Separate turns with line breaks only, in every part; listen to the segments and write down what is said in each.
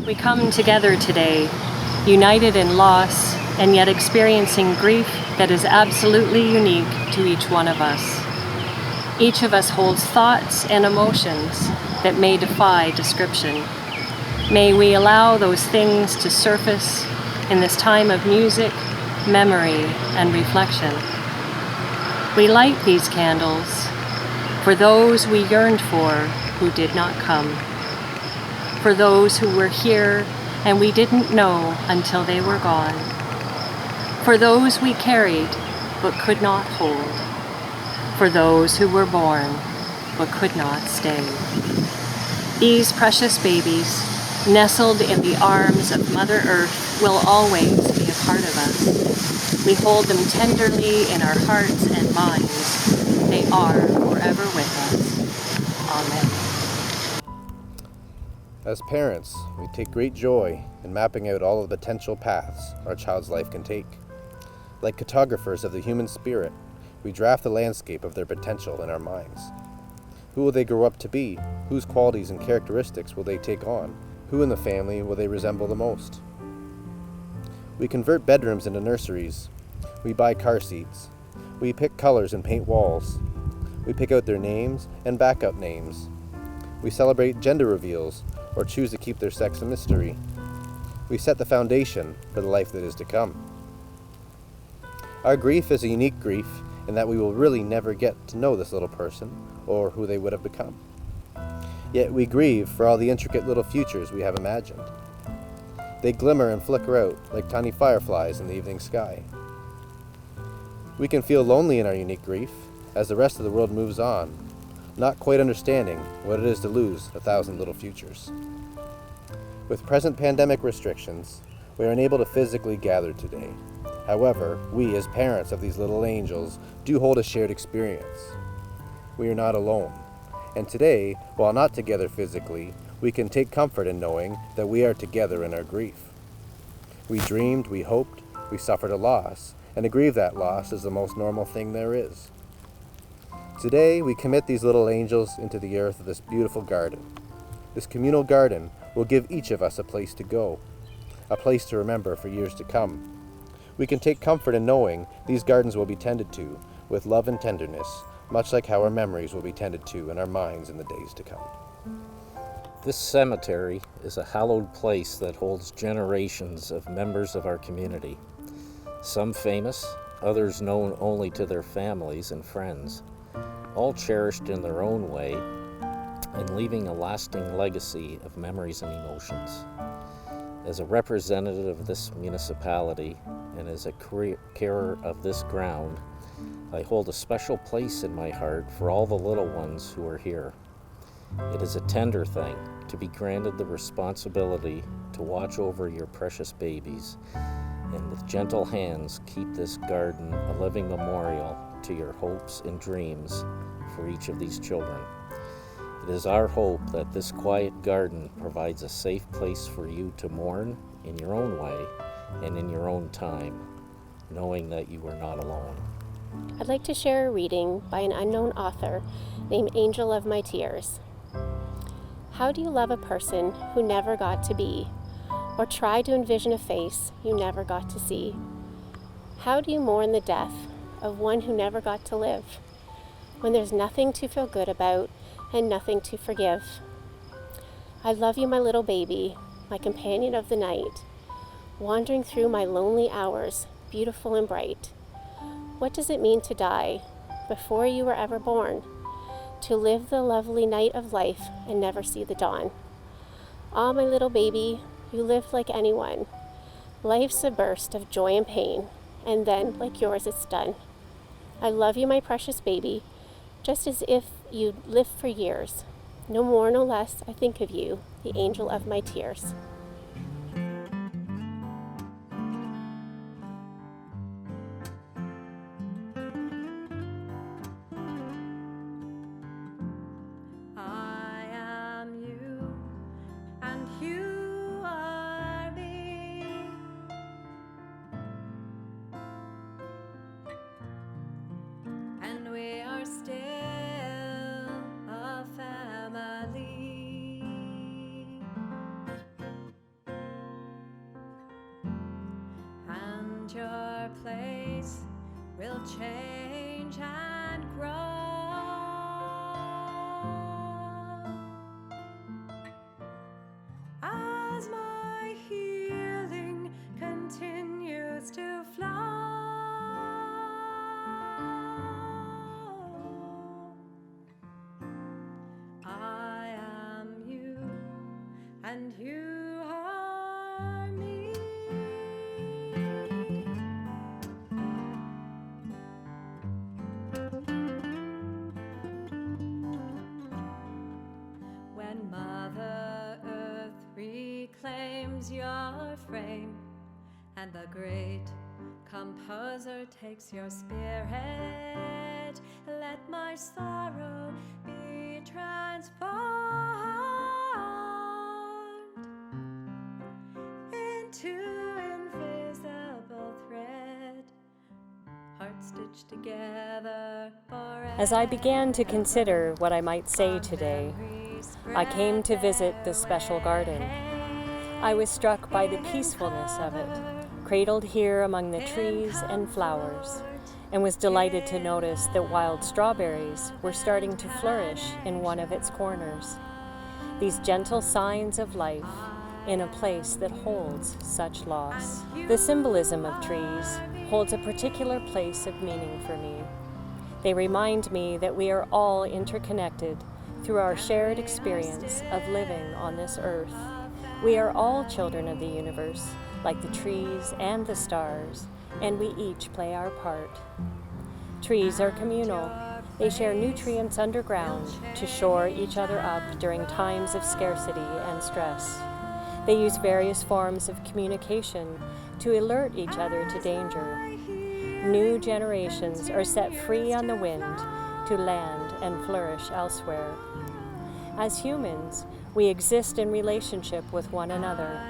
We come together today, united in loss and yet experiencing grief that is absolutely unique to each one of us. Each of us holds thoughts and emotions that may defy description. May we allow those things to surface in this time of music, memory, and reflection. We light these candles for those we yearned for who did not come, for those who were here and we didn't know until they were gone, for those we carried but could not hold, for those who were born but could not stay. These precious babies, nestled in the arms of Mother Earth, will always be a part of us. We hold them tenderly in our hearts and minds. They are forever with us. Amen.
As parents, we take great joy in mapping out all of the potential paths our child's life can take. Like cartographers of the human spirit, we draft the landscape of their potential in our minds. Who will they grow up to be? Whose qualities and characteristics will they take on? Who in the family will they resemble the most? We convert bedrooms into nurseries. We buy car seats. We pick colors and paint walls. We pick out their names and backup names. We celebrate gender reveals or choose to keep their sex a mystery. We set the foundation for the life that is to come. Our grief is a unique grief in that we will really never get to know this little person or who they would have become. Yet we grieve for all the intricate little futures we have imagined. They glimmer and flicker out like tiny fireflies in the evening sky. We can feel lonely in our unique grief as the rest of the world moves on, not quite understanding what it is to lose 1,000 little futures. With present pandemic restrictions, we are unable to physically gather today. However, we as parents of these little angels do hold a shared experience. We are not alone. And today, while not together physically, we can take comfort in knowing that we are together in our grief. We dreamed, we hoped, we suffered a loss, and to grieve that loss is the most normal thing there is. Today, we commit these little angels into the earth of this beautiful garden. This communal garden will give each of us a place to go, a place to remember for years to come. We can take comfort in knowing these gardens will be tended to with love and tenderness, much like how our memories will be tended to in our minds in the days to come.
This cemetery is a hallowed place that holds generations of members of our community. Some famous, others known only to their families and friends, all cherished in their own way and leaving a lasting legacy of memories and emotions. As a representative of this municipality and as a carer of this ground, I hold a special place in my heart for all the little ones who are here. It is a tender thing to be granted the responsibility to watch over your precious babies and with gentle hands keep this garden a living memorial to your hopes and dreams for each of these children. It is our hope that this quiet garden provides a safe place for you to mourn in your own way and in your own time, knowing that you are not alone.
I'd like to share a reading by an unknown author named Angel of My Tears. How do you love a person who never got to be, or try to envision a face you never got to see? How do you mourn the death of one who never got to live, when there's nothing to feel good about and nothing to forgive? I love you, my little baby, my companion of the night, wandering through my lonely hours, beautiful and bright. What does it mean to die before you were ever born? To live the lovely night of life and never see the dawn. Ah, my little baby, you lived like anyone. Life's a burst of joy and pain, and then, like yours, it's done. I love you, my precious baby, just as if you'd lived for years. No more, no less, I think of you, the angel of my tears.
I am you, and you are me. And we are still a family. find your place, will change and grow. As my healing continues to flow, I am you, and you are me. When Mother Earth reclaims your frame, and the great composer takes your spirit, let my sorrow be transformed into invisible thread, heart stitched together forever.
As I began to consider what I might say today, I came to visit this special garden. I was struck by the peacefulness of it, cradled here among the trees and flowers, and was delighted to notice that wild strawberries were starting to flourish in one of its corners. These gentle signs of life in a place that holds such loss. The symbolism of trees holds a particular place of meaning for me. They remind me that we are all interconnected through our shared experience of living on this earth. We are all children of the universe, like the trees and the stars, and we each play our part. Trees are communal. They share nutrients underground to shore each other up during times of scarcity and stress. They use various forms of communication to alert each other to danger. New generations are set free on the wind to land and flourish elsewhere. As humans, we exist in relationship with one another.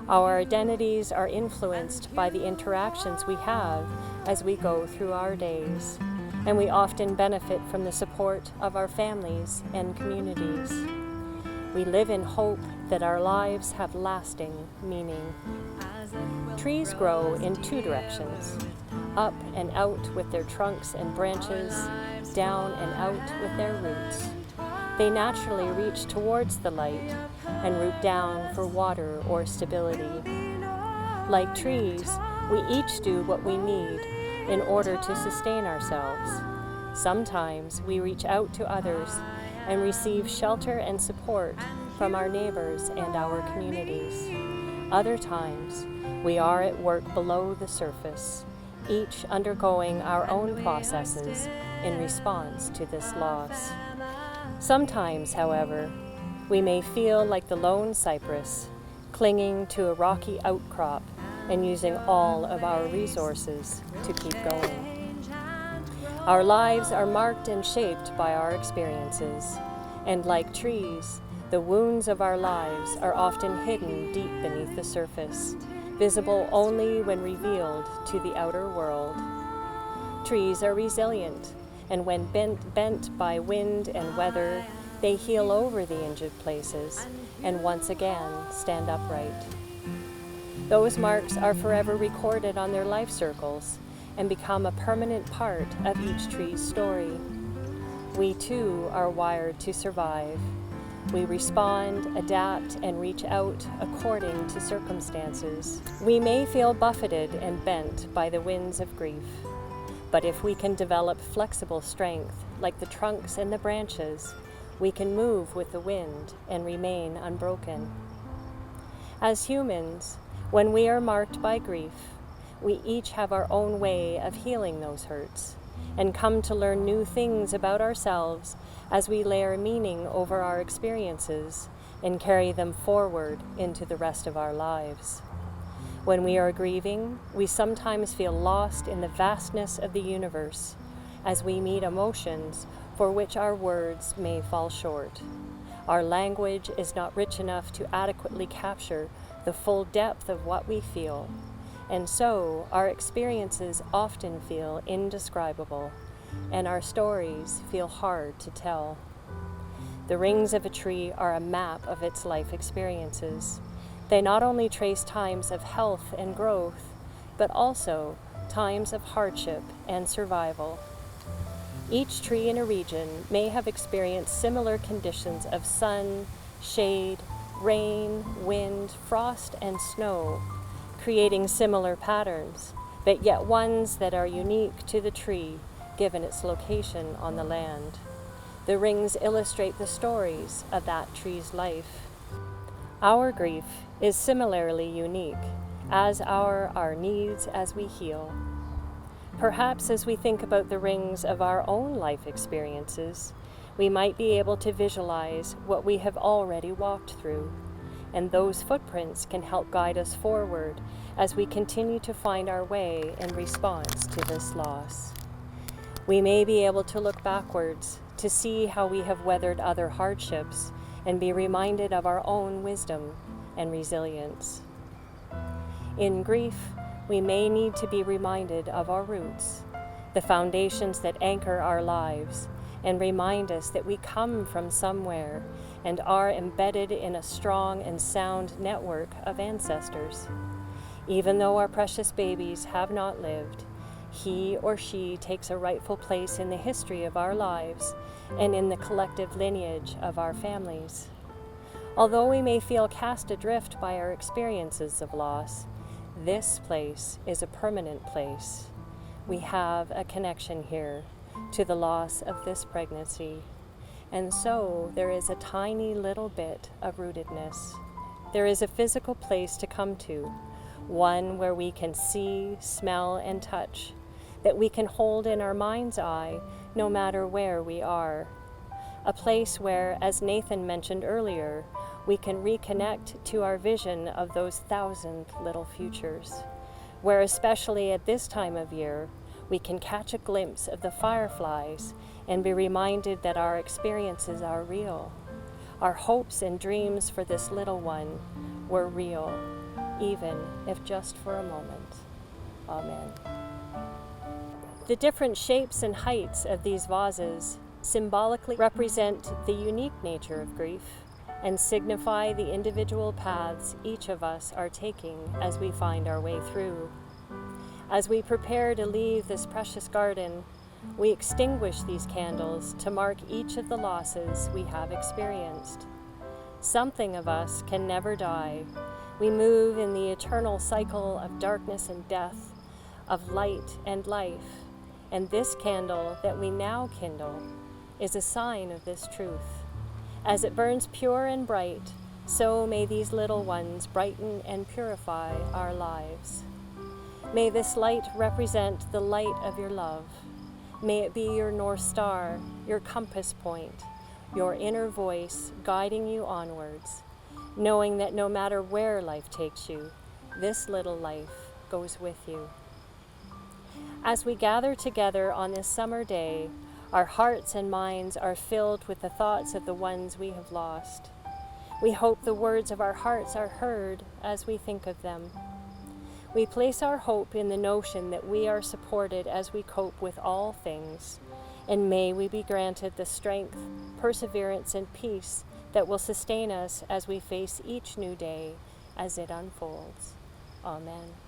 Our identities are influenced by the interactions we have as we go through our days, and we often benefit from the support of our families and communities. We live in hope that our lives have lasting meaning. Trees grow in two directions, up and out with their trunks and branches, down and out with their roots. They naturally reach towards the light and root down for water or stability. Like trees, we each do what we need in order to sustain ourselves. Sometimes we reach out to others and receive shelter and support from our neighbors and our communities. Other times, we are at work below the surface, each undergoing our own processes in response to this loss. Sometimes, however, we may feel like the lone cypress, clinging to a rocky outcrop and using all of our resources to keep going. Our lives are marked and shaped by our experiences, and like trees, the wounds of our lives are often hidden deep beneath the surface, visible only when revealed to the outer world. Trees are resilient, and when bent by wind and weather, they heal over the injured places and once again stand upright. Those marks are forever recorded on their life circles and become a permanent part of each tree's story. We too are wired to survive. We respond, adapt, and reach out according to circumstances. We may feel buffeted and bent by the winds of grief, but if we can develop flexible strength, like the trunks and the branches, we can move with the wind and remain unbroken. As humans, when we are marked by grief, we each have our own way of healing those hurts and come to learn new things about ourselves as we layer meaning over our experiences and carry them forward into the rest of our lives. When we are grieving, we sometimes feel lost in the vastness of the universe as we meet emotions for which our words may fall short. Our language is not rich enough to adequately capture the full depth of what we feel, and so our experiences often feel indescribable, and our stories feel hard to tell. The rings of a tree are a map of its life experiences. They not only trace times of health and growth, but also times of hardship and survival. Each tree in a region may have experienced similar conditions of sun, shade, rain, wind, frost, and snow, creating similar patterns, but yet ones that are unique to the tree given its location on the land. The rings illustrate the stories of that tree's life. Our grief is similarly unique, as are our needs as we heal. Perhaps as we think about the rings of our own life experiences, we might be able to visualize what we have already walked through, and those footprints can help guide us forward as we continue to find our way in response to this loss. We may be able to look backwards to see how we have weathered other hardships and be reminded of our own wisdom and resilience. In grief, we may need to be reminded of our roots, the foundations that anchor our lives and remind us that we come from somewhere and are embedded in a strong and sound network of ancestors. Even though our precious babies have not lived, he or she takes a rightful place in the history of our lives and in the collective lineage of our families. Although we may feel cast adrift by our experiences of loss, this place is a permanent place. We have a connection here to the loss of this pregnancy, and so there is a tiny little bit of rootedness. There is a physical place to come to, one where we can see, smell, and touch, that we can hold in our mind's eye no matter where we are. A place where, as Nathan mentioned earlier, we can reconnect to our vision of those 1,000 little futures, where especially at this time of year, we can catch a glimpse of the fireflies and be reminded that our experiences are real. Our hopes and dreams for this little one were real, even if just for a moment. Amen. The different shapes and heights of these vases symbolically represent the unique nature of grief and signify the individual paths each of us are taking as we find our way through. As we prepare to leave this precious garden, we extinguish these candles to mark each of the losses we have experienced. Something of us can never die. We move in the eternal cycle of darkness and death, of light and life, and this candle that we now kindle is a sign of this truth. As it burns pure and bright, so may these little ones brighten and purify our lives. May this light represent the light of your love. May it be your North Star, your compass point, your inner voice guiding you onwards, knowing that no matter where life takes you, this little life goes with you. As we gather together on this summer day, our hearts and minds are filled with the thoughts of the ones we have lost. We hope the words of our hearts are heard as we think of them. We place our hope in the notion that we are supported as we cope with all things, and may we be granted the strength, perseverance, and peace that will sustain us as we face each new day as it unfolds. Amen.